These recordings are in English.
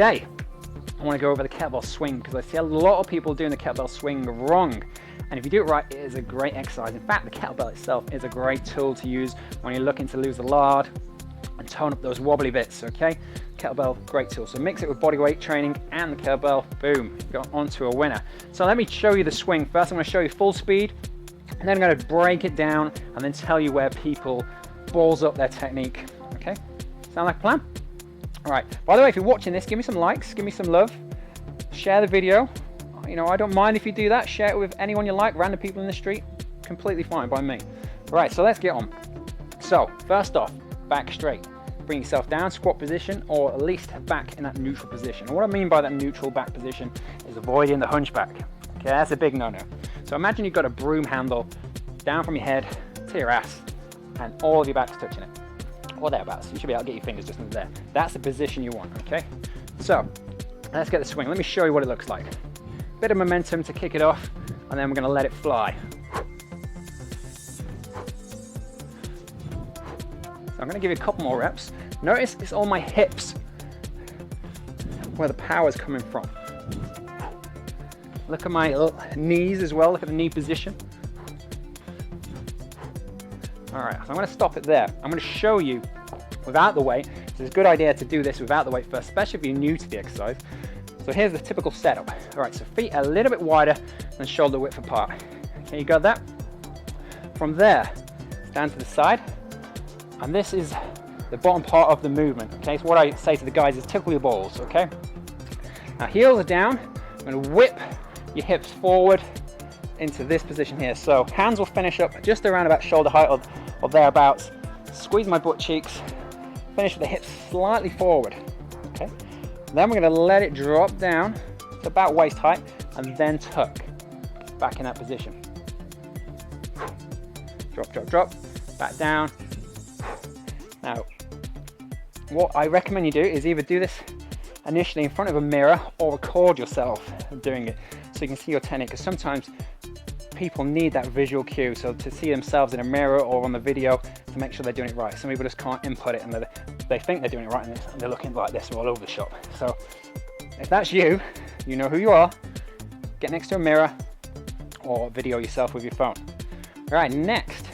Today, I want to go over the kettlebell swing because I see a lot of people doing the kettlebell swing wrong. And if you do it right, it is a great exercise. In fact, the kettlebell itself is a great tool to use when you're looking to lose the lard and tone up those wobbly bits, okay? Kettlebell, great tool. So mix it with body weight training and the kettlebell, boom, got onto a winner. So let me show you the swing. First, I'm going to show you full speed, and then I'm going to break it down and then tell you where people balls up their technique, okay? Sound like a plan? All right, by the way, if you're watching this, give me some likes, give me some love, share the video. You know, I don't mind if you do that. Share it with anyone you like, random people in the street, completely fine by me. All right, so let's get on. So first off, back straight. Bring yourself down, squat position, or at least back in that neutral position. And what I mean by that neutral back position is avoiding the hunchback. Okay, that's a big no-no. So imagine you've got a broom handle down from your head to your ass, and all of your back's touching it. Or thereabouts. You should be able to get your fingers just under there. That's the position you want, okay? So, let's get the swing. Let me show you what it looks like. Bit of momentum to kick it off, and then we're gonna let it fly. So I'm gonna give you a couple more reps. Notice it's all my hips where the power is coming from. Look at my knees as well. Look at the knee position. All right, so I'm going to stop it there. I'm going to show you without the weight. So it's a good idea to do this without the weight first, especially if you're new to the exercise. So here's the typical setup. All right, so feet a little bit wider and shoulder width apart. Okay, you got that? From there, stand to the side. And this is the bottom part of the movement. Okay, so what I say to the guys is tickle your balls, okay? Now heels are down. I'm going to whip your hips forward into this position here. So hands will finish up just around about shoulder height or thereabouts. Squeeze my butt cheeks, finish with the hips slightly forward, okay? Then we're gonna let it drop down to about waist height and then tuck back in that position. Drop, drop, drop, back down. Now, what I recommend you do is either do this initially in front of a mirror or record yourself doing it so you can see your technique, because sometimes people need that visual cue, so to see themselves in a mirror or on the video to make sure they're doing it right. Some people just can't input it and they think they're doing it right and they're looking like this all over the shop. So if that's you, you know who you are, get next to a mirror or video yourself with your phone. All right, next,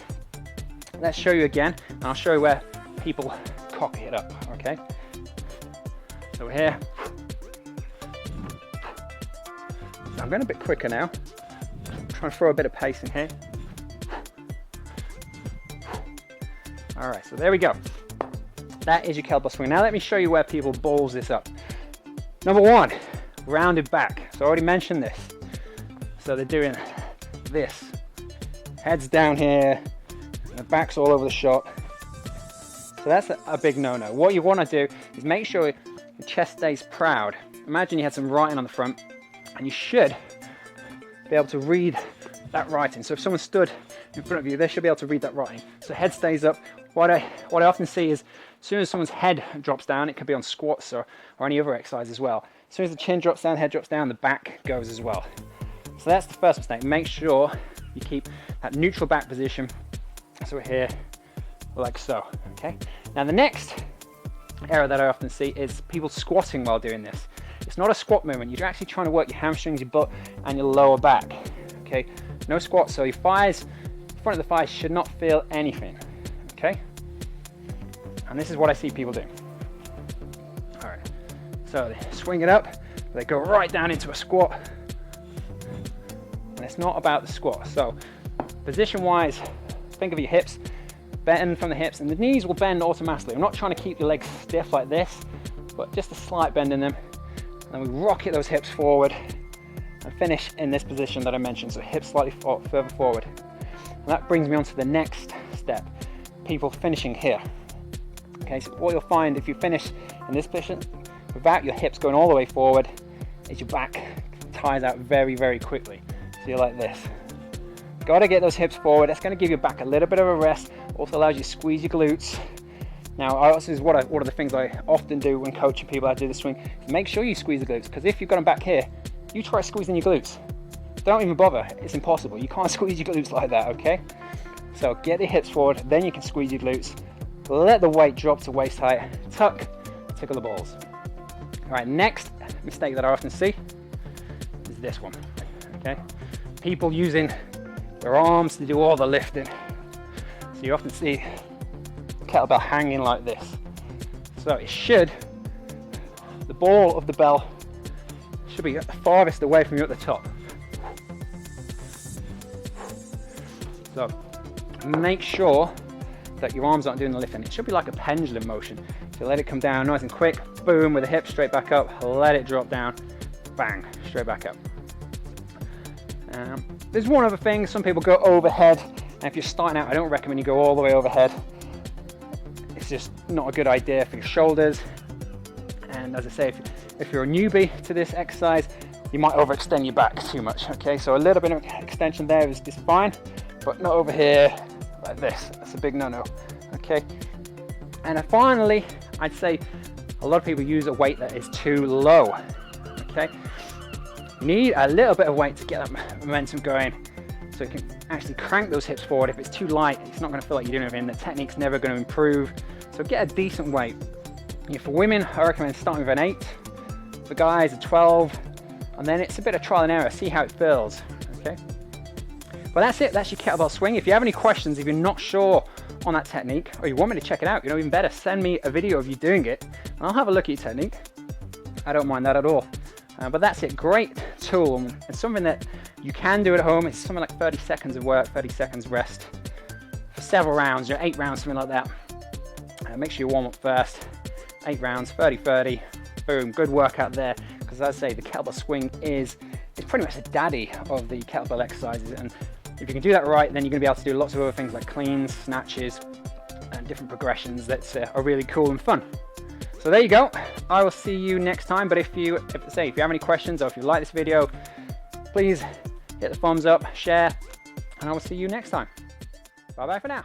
let's show you again, and I'll show you where people cock it up, okay? So here, so I'm going a bit quicker now. Trying to throw a bit of pace in here. All right, so there we go. That is your kettlebell swing. Now let me show you where people balls this up. Number one, rounded back. So I already mentioned this. So they're doing this. Heads down here, the back's all over the shop. So that's a big no-no. What you want to do is make sure your chest stays proud. Imagine you had some writing on the front, and you should be able to read that writing. So if someone stood in front of you, they should be able to read that writing. So head stays up. What I often see is as soon as someone's head drops down, it could be on squats or any other exercise as well. As soon as the chin drops down, head drops down, the back goes as well. So that's the first mistake. Make sure you keep that neutral back position. So we're here like so, okay? Now the next error that I often see is people squatting while doing this. It's not a squat movement. You're actually trying to work your hamstrings, your butt, and your lower back. Okay, no squat. So your thighs, front of the thighs should not feel anything. Okay, and this is what I see people doing. All right, so they swing it up, they go right down into a squat, and it's not about the squat. So position-wise, think of your hips, bend from the hips, and the knees will bend automatically. I'm not trying to keep your legs stiff like this, but just a slight bend in them. And we rocket those hips forward and finish in this position that I mentioned, so hips slightly further forward. And that brings me on to the next step, people finishing here. Okay, so what you'll find if you finish in this position without your hips going all the way forward is your back tires out very, very quickly. So you're like this. Got to get those hips forward. That's going to give your back a little bit of a rest, also allows you to squeeze your glutes. Now, this is one of the things I often do when coaching people how to do the swing. Make sure you squeeze the glutes, because if you've got them back here, you try squeezing your glutes. Don't even bother, it's impossible. You can't squeeze your glutes like that, okay? So get the hips forward, then you can squeeze your glutes. Let the weight drop to waist height, tuck, tickle the balls. All right, next mistake that I often see is this one, okay? People using their arms to do all the lifting. So you often see kettlebell hanging like this. So it should, the ball of the bell should be at the farthest away from you at the top. So make sure that your arms aren't doing the lifting. It should be like a pendulum motion. So let it come down nice and quick, boom, with the hips straight back up, let it drop down, bang, straight back up. There's one other thing, some people go overhead, and if you're starting out, I don't recommend you go all the way overhead. It's just not a good idea for your shoulders. And as I say, if you're a newbie to this exercise, you might overextend your back too much, okay? So a little bit of extension there is fine, but not over here like this. That's a big no-no, okay? And finally, I'd say a lot of people use a weight that is too low, okay? You need a little bit of weight to get that momentum going so you can actually crank those hips forward. If it's too light, it's not going to feel like you're doing anything. The technique's never going to improve. So get a decent weight. For women, I recommend starting with an 8. For guys, a 12. And then it's a bit of trial and error. See how it feels, okay? Well, that's it. That's your kettlebell swing. If you have any questions, if you're not sure on that technique, or you want me to check it out, even better, send me a video of you doing it, and I'll have a look at your technique. I don't mind that at all. But that's it. Great tool, and it's something that you can do at home. It's something like 30 seconds of work, 30 seconds rest for several rounds, 8 rounds, something like that. Make sure you warm up first. 8 rounds, 30-30, boom, good workout there. Because as I say, the kettlebell swing is pretty much the daddy of the kettlebell exercises, and if you can do that right, then you're going to be able to do lots of other things like cleans, snatches, and different progressions that are really cool and fun. So there you go. I will see you next time. But if you have any questions, or if you like this video, please hit the thumbs up, share, and I will see you next time. Bye bye for now.